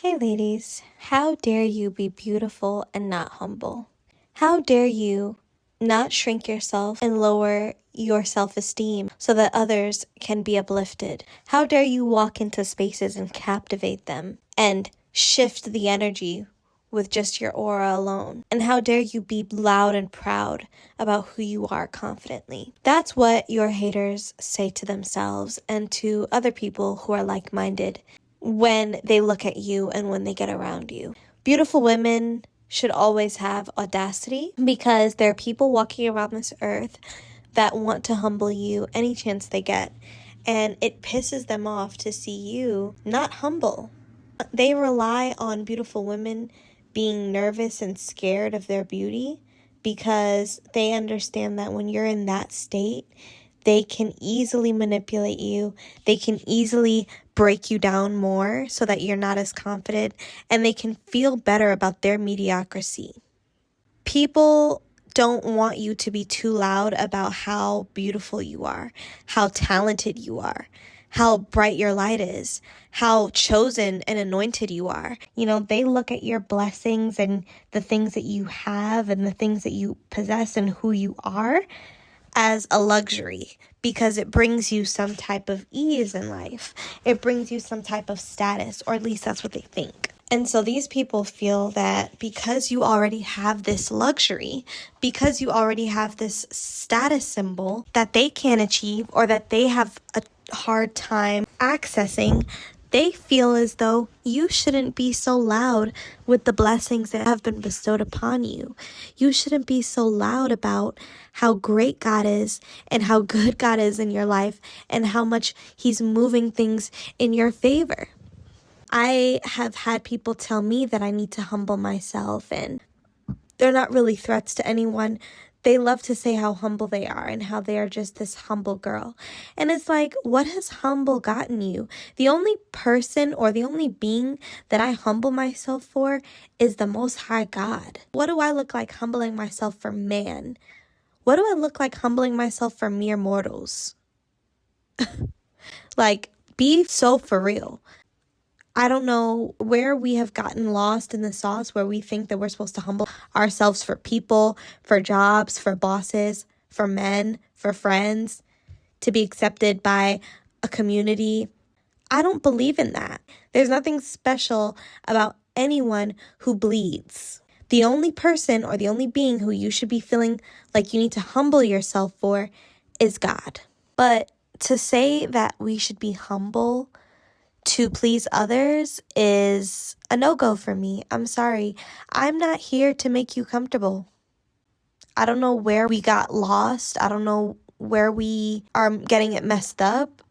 Hey ladies, how dare you be beautiful and not humble? How dare you not shrink yourself and lower your self-esteem so that others can be uplifted? How dare you walk into spaces and captivate them and shift the energy with just your aura alone? And how dare you be loud and proud about who you are confidently? That's what your haters say to themselves and to other people who are like-minded when they look at you and when they get around you. Beautiful women should always have audacity because there are people walking around this earth that want to humble you any chance they get. And it pisses them off to see you not humble. They rely on beautiful women being nervous and scared of their beauty because they understand that when you're in that state, they can easily manipulate you. They can easily break you down more so that you're not as confident, and they can feel better about their mediocrity. People don't want you to be too loud about how beautiful you are, how talented you are, how bright your light is, how chosen and anointed you are. They look at your blessings and the things that you have and the things that you possess and who you are as a luxury because it brings you some type of ease in life. It brings you some type of status, or at least that's what they think. And so these people feel that because you already have this luxury, because you already have this status symbol that they can't achieve or that they have a hard time accessing, they feel as though you shouldn't be so loud with the blessings that have been bestowed upon you. You shouldn't be so loud about how great God is and how good God is in your life and how much He's moving things in your favor. I have had people tell me that I need to humble myself, and they're not really threats to anyone. They love to say how humble they are and how they are just this humble girl. And it's like, what has humble gotten you? The only person or the only being that I humble myself for is the Most High God. What do I look like humbling myself for man? What do I look like humbling myself for mere mortals? Like, be so for real. I don't know where we have gotten lost in the sauce where we think that we're supposed to humble ourselves for people, for jobs, for bosses, for men, for friends, to be accepted by a community. I don't believe in that. There's nothing special about anyone who bleeds. The only person or the only being who you should be feeling like you need to humble yourself for is God. But to say that we should be humble to please others is a no-go for me. I'm sorry. I'm not here to make you comfortable. I don't know where we got lost. I don't know where we are getting it messed up.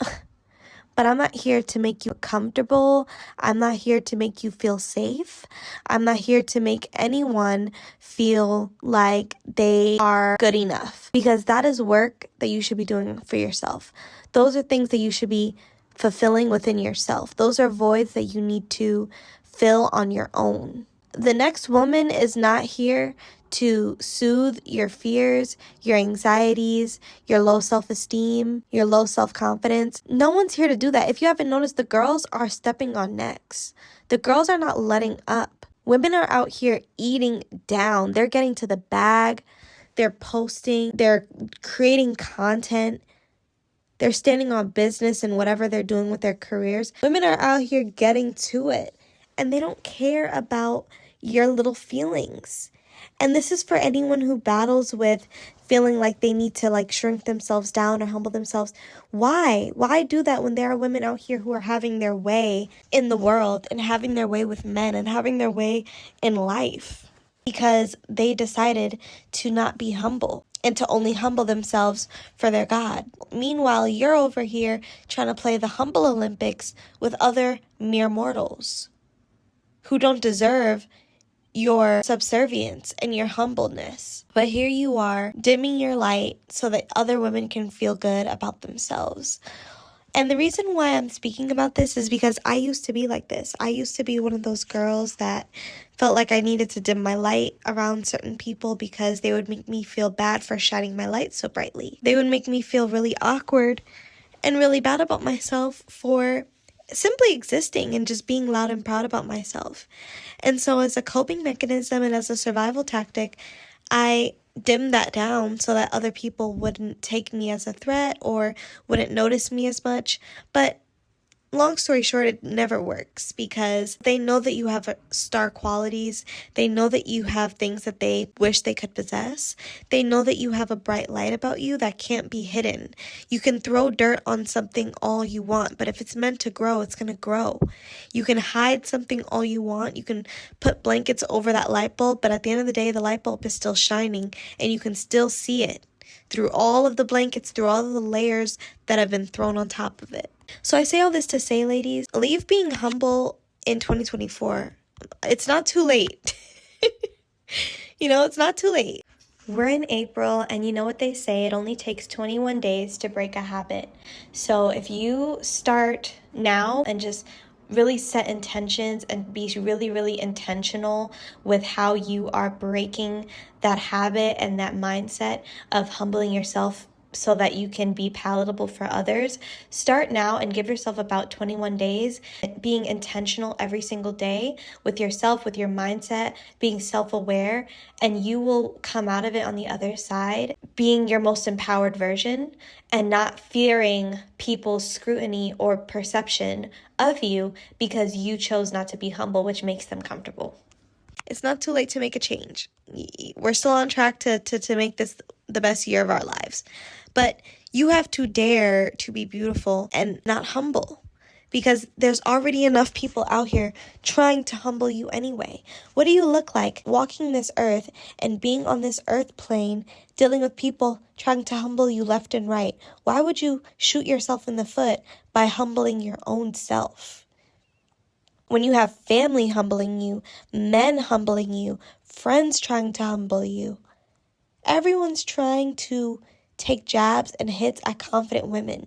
But I'm not here to make you comfortable. I'm not here to make you feel safe. I'm not here to make anyone feel like they are good enough. Because that is work that you should be doing for yourself. Those are things that you should be fulfilling within yourself. Those are voids that you need to fill on your own. The next woman is not here to soothe your fears, your anxieties, your low self-esteem, your low self-confidence. No one's here to do that. If you haven't noticed, the girls are stepping on necks. The girls are not letting up. Women are out here eating down. They're getting to the bag. They're posting. They're creating content. They're standing on business and whatever they're doing with their careers. Women are out here getting to it, and they don't care about your little feelings. And this is for anyone who battles with feeling like they need to shrink themselves down or humble themselves. Why? Why do that when there are women out here who are having their way in the world and having their way with men and having their way in life? Because they decided to not be humble and to only humble themselves for their God. Meanwhile, you're over here trying to play the humble Olympics with other mere mortals who don't deserve your subservience and your humbleness. But here you are, dimming your light so that other women can feel good about themselves. And the reason why I'm speaking about this is because I used to be like this. I used to be one of those girls that felt like I needed to dim my light around certain people because they would make me feel bad for shining my light so brightly. They would make me feel really awkward and really bad about myself for simply existing and just being loud and proud about myself. And so as a coping mechanism and as a survival tactic, I dimmed that down so that other people wouldn't take me as a threat or wouldn't notice me as much. But long story short, it never works because they know that you have star qualities. They know that you have things that they wish they could possess. They know that you have a bright light about you that can't be hidden. You can throw dirt on something all you want, but if it's meant to grow, it's going to grow. You can hide something all you want. You can put blankets over that light bulb, but at the end of the day, the light bulb is still shining and you can still see it through all of the blankets, through all of the layers that have been thrown on top of it. So I say all this to say, ladies, leave being humble in 2024. It's not too late. It's not too late. We're in April, and you know what they say, it only takes 21 days to break a habit. So if you start now and just really set intentions and be really, really intentional with how you are breaking that habit and that mindset of humbling yourself so that you can be palatable for others, start now and give yourself about 21 days, being intentional every single day with yourself, with your mindset, being self-aware, and you will come out of it on the other side being your most empowered version and not fearing people's scrutiny or perception of you because you chose not to be humble, which makes them comfortable. It's not too late to make a change. We're still on track to make this the best year of our lives. But you have to dare to be beautiful and not humble, because there's already enough people out here trying to humble you anyway. What do you look like walking this earth and being on this earth plane, dealing with people trying to humble you left and right? Why would you shoot yourself in the foot by humbling your own self? When you have family humbling you, men humbling you, friends trying to humble you, everyone's trying to take jabs and hits at confident women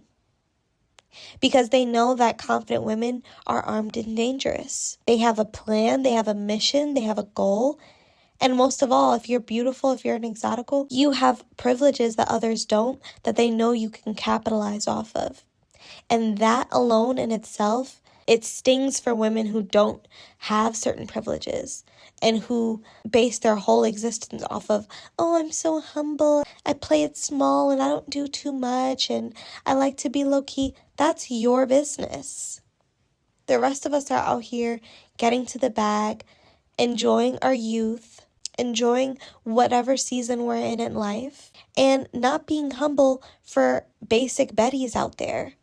because they know that confident women are armed and dangerous. They have a plan, they have a mission, they have a goal. And most of all, if you're beautiful, if you're an exotical, you have privileges that others don't, that they know you can capitalize off of. And that alone in itself, it stings for women who don't have certain privileges and who base their whole existence off of, oh, I'm so humble, I play it small and I don't do too much and I like to be low-key. That's your business. The rest of us are out here getting to the bag, enjoying our youth, enjoying whatever season we're in life, and not being humble for basic Bettys out there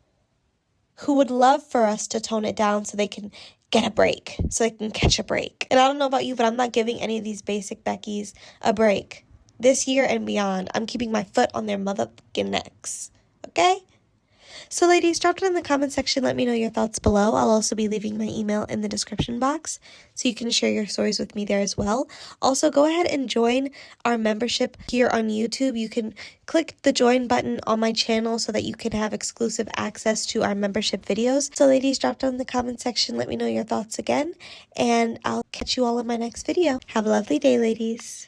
who would love for us to tone it down so they can get a break, so they can catch a break. And I don't know about you, but I'm not giving any of these basic Beckys a break. This year and beyond, I'm keeping my foot on their motherfucking necks. Okay? So ladies, drop it in the comment section. Let me know your thoughts below. I'll also be leaving my email in the description box so you can share your stories with me there as well. Also, go ahead and join our membership here on YouTube. You can click the join button on my channel so that you can have exclusive access to our membership videos. So ladies, drop down in the comment section. Let me know your thoughts again, and I'll catch you all in my next video. Have a lovely day, ladies.